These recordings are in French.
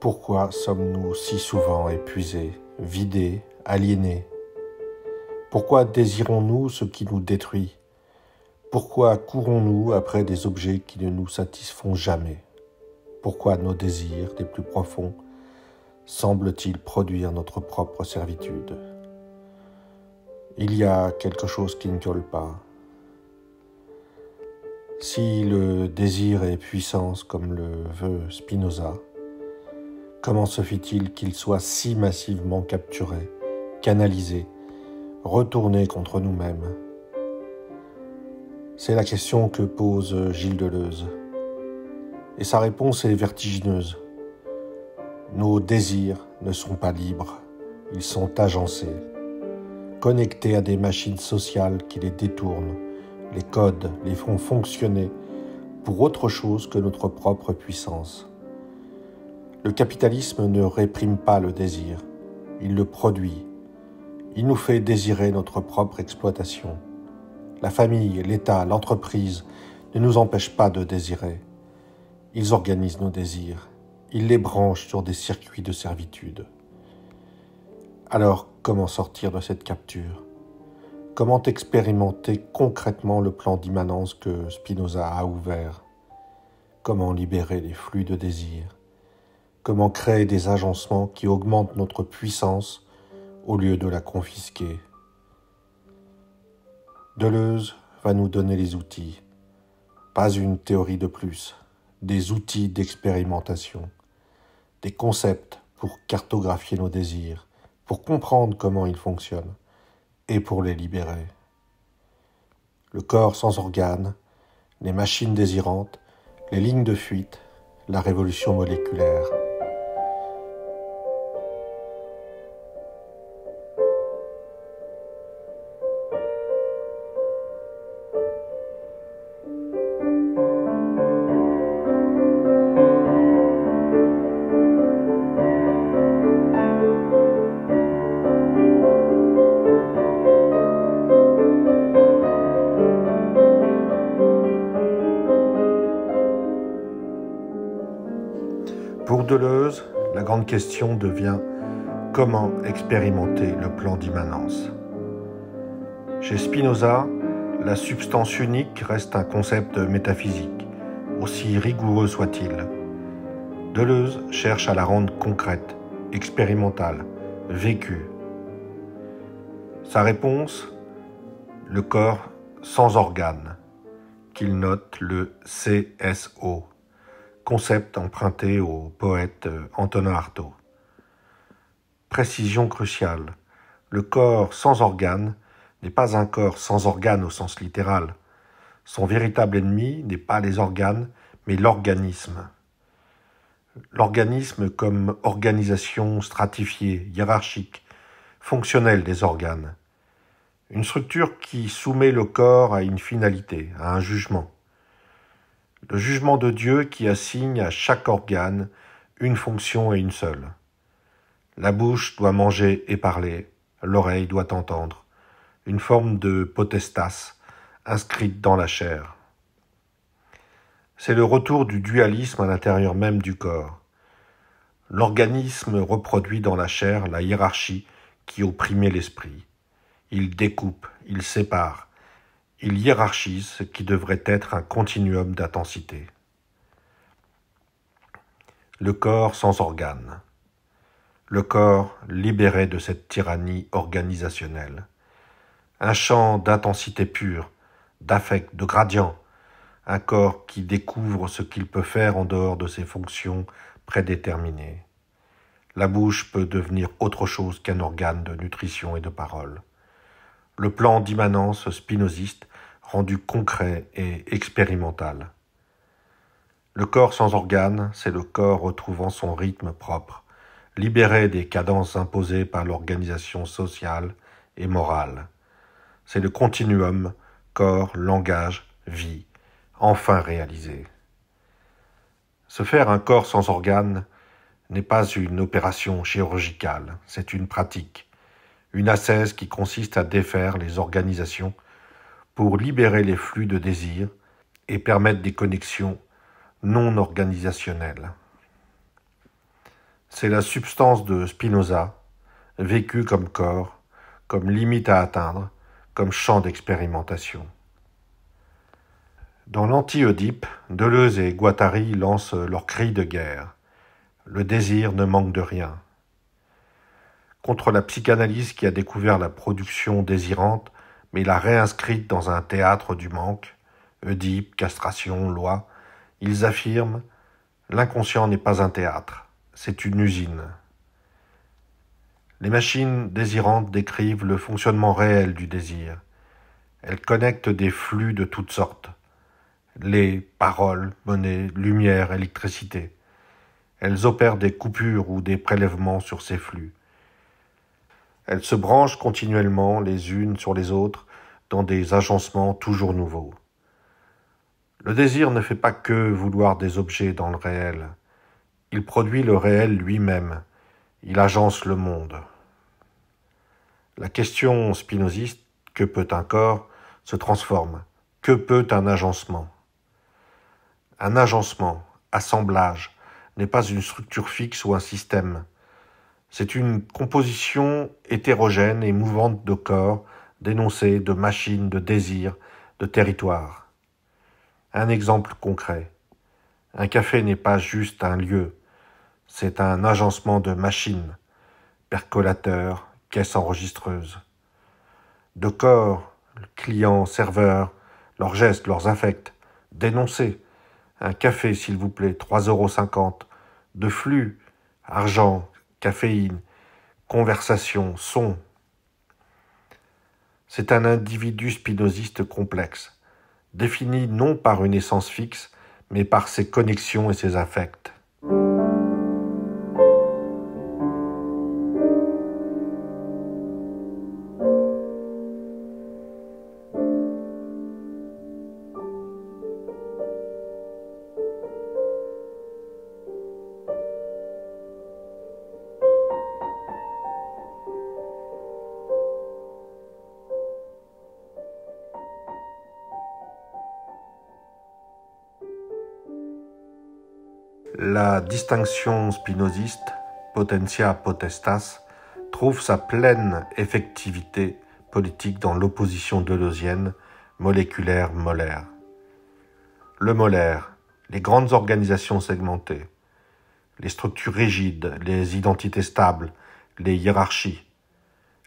Pourquoi sommes-nous si souvent épuisés, vidés, aliénés? Pourquoi désirons-nous ce qui nous détruit? Pourquoi courons-nous après des objets qui ne nous satisfont jamais? Pourquoi nos désirs les plus profonds semblent-ils produire notre propre servitude? Il y a quelque chose qui ne colle pas. Si le désir est puissance comme le veut Spinoza, comment se fait-il qu'il soit si massivement capturé, canalisé, retourné contre nous-mêmes? C'est la question que pose Gilles Deleuze. Et sa réponse est vertigineuse. Nos désirs ne sont pas libres, ils sont agencés, connectés à des machines sociales qui les détournent, les codent, les font fonctionner pour autre chose que notre propre puissance. Le capitalisme ne réprime pas le désir, il le produit. Il nous fait désirer notre propre exploitation. La famille, l'État, l'entreprise ne nous empêchent pas de désirer. Ils organisent nos désirs, ils les branchent sur des circuits de servitude. Alors, comment sortir de cette capture? Comment expérimenter concrètement le plan d'immanence que Spinoza a ouvert? Comment libérer les flux de désir? Comment créer des agencements qui augmentent notre puissance au lieu de la confisquer? Deleuze va nous donner les outils, pas une théorie de plus, des outils d'expérimentation, des concepts pour cartographier nos désirs, pour comprendre comment ils fonctionnent et pour les libérer. Le corps sans organes, les machines désirantes, les lignes de fuite, la révolution moléculaire. Pour Deleuze, la grande question devient comment expérimenter le plan d'immanence. Chez Spinoza, la substance unique reste un concept métaphysique, aussi rigoureux soit-il. Deleuze cherche à la rendre concrète, expérimentale, vécue. Sa réponse, le corps sans organes, qu'il note le CSO. Concept emprunté au poète Antonin Artaud. Précision cruciale, le corps sans organes n'est pas un corps sans organes au sens littéral. Son véritable ennemi n'est pas les organes, mais l'organisme. L'organisme comme organisation stratifiée, hiérarchique, fonctionnelle des organes. Une structure qui soumet le corps à une finalité, à un jugement. Le jugement de Dieu qui assigne à chaque organe une fonction et une seule. La bouche doit manger et parler, l'oreille doit entendre, une forme de potestas inscrite dans la chair. C'est le retour du dualisme à l'intérieur même du corps. L'organisme reproduit dans la chair la hiérarchie qui opprimait l'esprit. Il découpe, il sépare. Il hiérarchise ce qui devrait être un continuum d'intensité. Le corps sans organes. Le corps libéré de cette tyrannie organisationnelle. Un champ d'intensité pure, d'affect, de gradient. Un corps qui découvre ce qu'il peut faire en dehors de ses fonctions prédéterminées. La bouche peut devenir autre chose qu'un organe de nutrition et de parole. Le plan d'immanence spinoziste rendu concret et expérimental. Le corps sans organes, c'est le corps retrouvant son rythme propre, libéré des cadences imposées par l'organisation sociale et morale. C'est le continuum corps, langage, vie, enfin réalisé. Se faire un corps sans organes n'est pas une opération chirurgicale, c'est une pratique, une ascèse qui consiste à défaire les organisations pour libérer les flux de désir et permettre des connexions non organisationnelles. C'est la substance de Spinoza, vécue comme corps, comme limite à atteindre, comme champ d'expérimentation. Dans l'Anti-Oedipe, Deleuze et Guattari lancent leur cri de guerre. Le désir ne manque de rien. Contre la psychanalyse qui a découvert la production désirante, mais l'a réinscrite dans un théâtre du manque, Oedipe, castration, loi, ils affirment « L'inconscient n'est pas un théâtre, c'est une usine ». Les machines désirantes décrivent le fonctionnement réel du désir. Elles connectent des flux de toutes sortes. Les paroles, monnaie, lumière, électricité. Elles opèrent des coupures ou des prélèvements sur ces flux. Elles se branchent continuellement les unes sur les autres dans des agencements toujours nouveaux. Le désir ne fait pas que vouloir des objets dans le réel. Il produit le réel lui-même. Il agence le monde. La question spinoziste, que peut un corps, se transforme. Que peut un agencement? Un agencement, assemblage, n'est pas une structure fixe ou un système. C'est une composition hétérogène et mouvante de corps, d'énoncés, de machines, de désirs, de territoires. Un exemple concret. Un café n'est pas juste un lieu, c'est un agencement de machines, percolateur, caisse enregistreuse. De corps, clients, serveurs, leurs gestes, leurs affects, d'énoncés. Un café, s'il vous plaît, 3,50 €. De flux, argent, caféine, conversation, son. C'est un individu spinoziste complexe, défini non par une essence fixe, mais par ses connexions et ses affects. La distinction spinoziste, potentia potestas, trouve sa pleine effectivité politique dans l'opposition deleuzienne moléculaire-molaire. Le molaire, les grandes organisations segmentées, les structures rigides, les identités stables, les hiérarchies,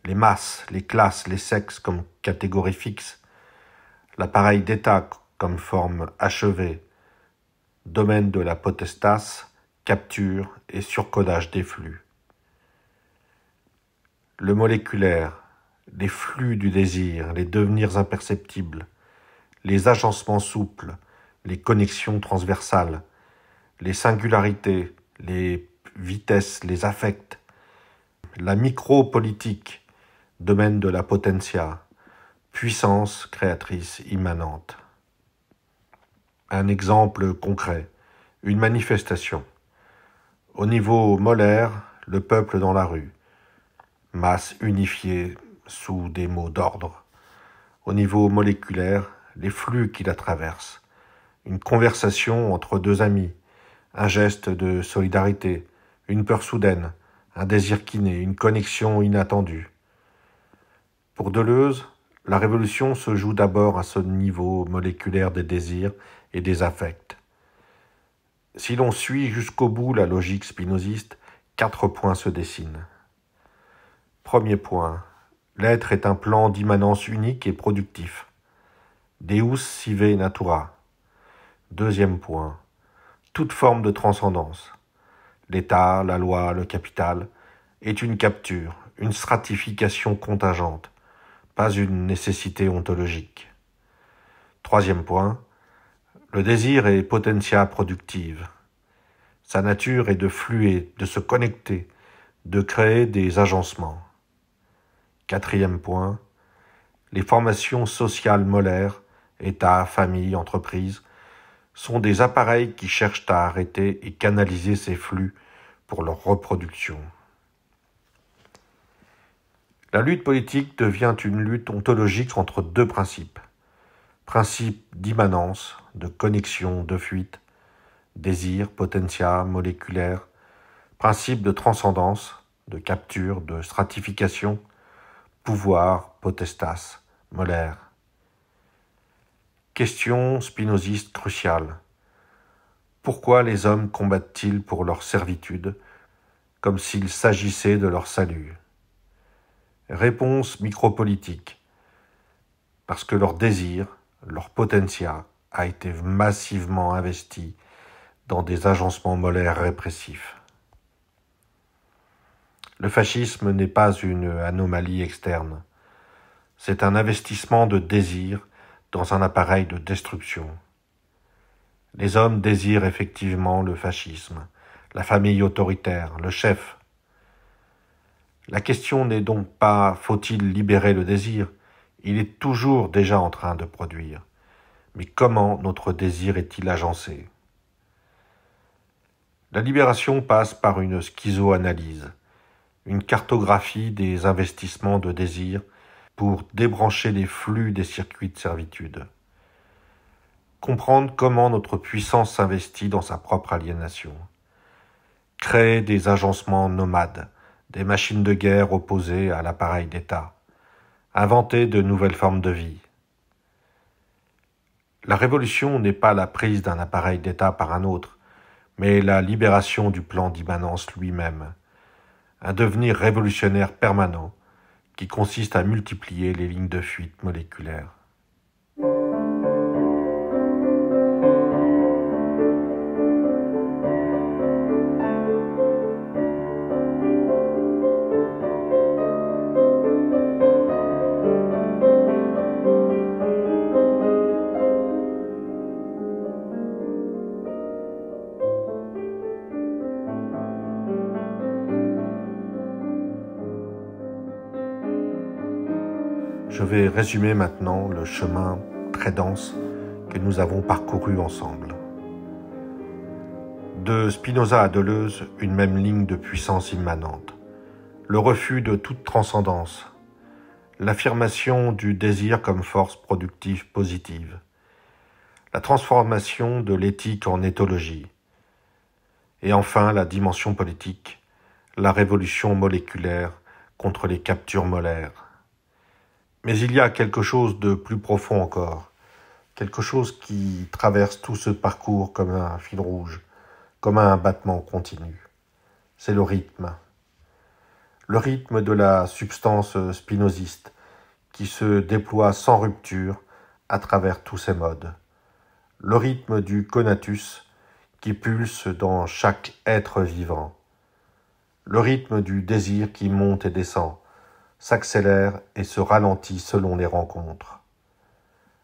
les masses, les classes, les sexes comme catégories fixes, l'appareil d'État comme forme achevée, domaine de la potestas, capture et surcodage des flux. Le moléculaire, les flux du désir, les devenirs imperceptibles, les agencements souples, les connexions transversales, les singularités, les vitesses, les affects, la micro-politique, domaine de la potentia, puissance créatrice immanente. Un exemple concret, une manifestation. Au niveau molaire, le peuple dans la rue, masse unifiée sous des mots d'ordre. Au niveau moléculaire, les flux qui la traversent. Une conversation entre deux amis, un geste de solidarité, une peur soudaine, un désir kiné, une connexion inattendue. Pour Deleuze, la révolution se joue d'abord à ce niveau moléculaire des désirs et des affects. Si l'on suit jusqu'au bout la logique spinoziste, 4 points se dessinent. Premier point, l'être est un plan d'immanence unique et productif. Deus sive natura. Deuxième point, toute forme de transcendance, l'État, la loi, le capital, est une capture, une stratification contingente, pas une nécessité ontologique. Troisième point, le désir est potentia productive. Sa nature est de fluer, de se connecter, de créer des agencements. Quatrième point, les formations sociales molaires, État, famille, entreprise, sont des appareils qui cherchent à arrêter et canaliser ces flux pour leur reproduction. La lutte politique devient une lutte ontologique entre deux principes. Principe d'immanence, de connexion, de fuite, désir, potentia, moléculaire, Principe de transcendance, de capture, de stratification, pouvoir, potestas, molaire. Question spinoziste cruciale. Pourquoi les hommes combattent-ils pour leur servitude, comme s'il s'agissait de leur salut? Réponse micropolitique. Parce que leur désir, leur potentia, a été massivement investi dans des agencements molaires répressifs. Le fascisme n'est pas une anomalie externe. C'est un investissement de désir dans un appareil de destruction. Les hommes désirent effectivement le fascisme, la famille autoritaire, le chef. La question n'est donc pas « faut-il libérer le désir ?» Il est toujours déjà en train de produire. Mais comment notre désir est-il agencé? La libération passe par une schizoanalyse, une cartographie des investissements de désir pour débrancher les flux des circuits de servitude. Comprendre comment notre puissance s'investit dans sa propre aliénation. Créer des agencements nomades, des machines de guerre opposées à l'appareil d'État. Inventer de nouvelles formes de vie. La révolution n'est pas la prise d'un appareil d'État par un autre, mais la libération du plan d'immanence lui-même. Un devenir révolutionnaire permanent qui consiste à multiplier les lignes de fuite moléculaires. Je vais résumer maintenant le chemin très dense que nous avons parcouru ensemble. De Spinoza à Deleuze, une même ligne de puissance immanente. Le refus de toute transcendance. L'affirmation du désir comme force productive positive. La transformation de l'éthique en éthologie. Et enfin la dimension politique, la révolution moléculaire contre les captures molaires. Mais il y a quelque chose de plus profond encore, quelque chose qui traverse tout ce parcours comme un fil rouge, comme un battement continu. C'est le rythme. Le rythme de la substance spinoziste qui se déploie sans rupture à travers tous ces modes. Le rythme du conatus qui pulse dans chaque être vivant. Le rythme du désir qui monte et descend, s'accélère et se ralentit selon les rencontres.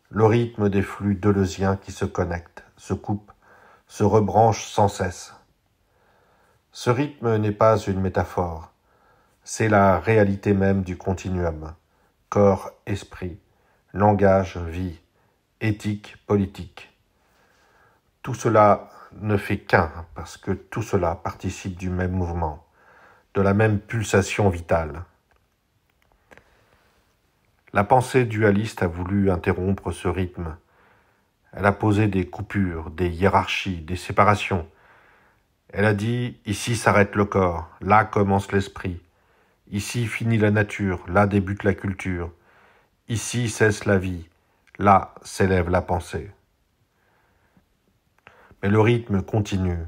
Le rythme des flux deleuziens qui se connectent, se coupent, se rebranchent sans cesse. Ce rythme n'est pas une métaphore, c'est la réalité même du continuum, corps, esprit, langage, vie, éthique, politique. Tout cela ne fait qu'un, parce que tout cela participe du même mouvement, de la même pulsation vitale. La pensée dualiste a voulu interrompre ce rythme. Elle a posé des coupures, des hiérarchies, des séparations. Elle a dit « ici s'arrête le corps, là commence l'esprit. Ici finit la nature, là débute la culture. Ici cesse la vie, là s'élève la pensée. » Mais le rythme continue.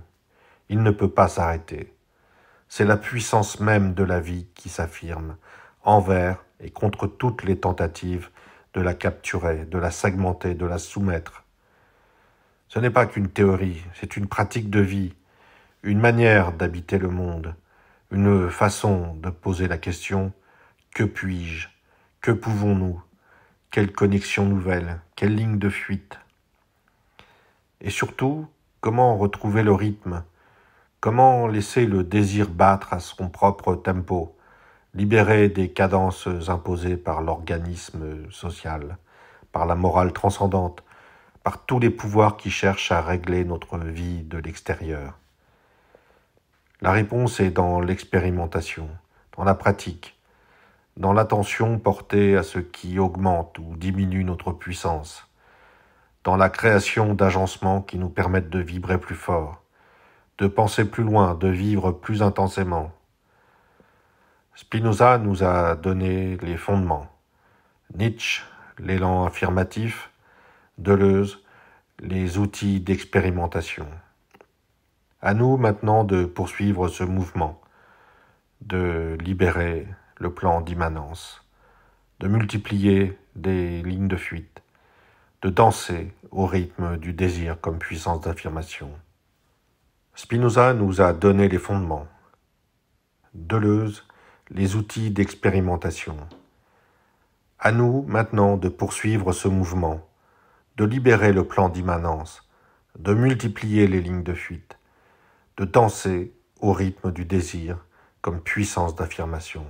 Il ne peut pas s'arrêter. C'est la puissance même de la vie qui s'affirme, envers et contre toutes les tentatives de la capturer, de la segmenter, de la soumettre. Ce n'est pas qu'une théorie, c'est une pratique de vie, une manière d'habiter le monde, une façon de poser la question « Que puis-je ? Que pouvons-nous ? Quelle connexion nouvelle ? Quelle ligne de fuite ?» Et surtout, comment retrouver le rythme ? Comment laisser le désir battre à son propre tempo ? Libéré des cadences imposées par l'organisme social, par la morale transcendante, par tous les pouvoirs qui cherchent à régler notre vie de l'extérieur. La réponse est dans l'expérimentation, dans la pratique, dans l'attention portée à ce qui augmente ou diminue notre puissance, dans la création d'agencements qui nous permettent de vibrer plus fort, de penser plus loin, de vivre plus intensément. Spinoza nous a donné les fondements. Nietzsche, l'élan affirmatif. Deleuze, les outils d'expérimentation. À nous maintenant de poursuivre ce mouvement, de libérer le plan d'immanence, de multiplier des lignes de fuite, de danser au rythme du désir comme puissance d'affirmation. Spinoza nous a donné les fondements. Deleuze, les outils d'expérimentation. À nous maintenant de poursuivre ce mouvement, de libérer le plan d'immanence, de multiplier les lignes de fuite, de danser au rythme du désir comme puissance d'affirmation.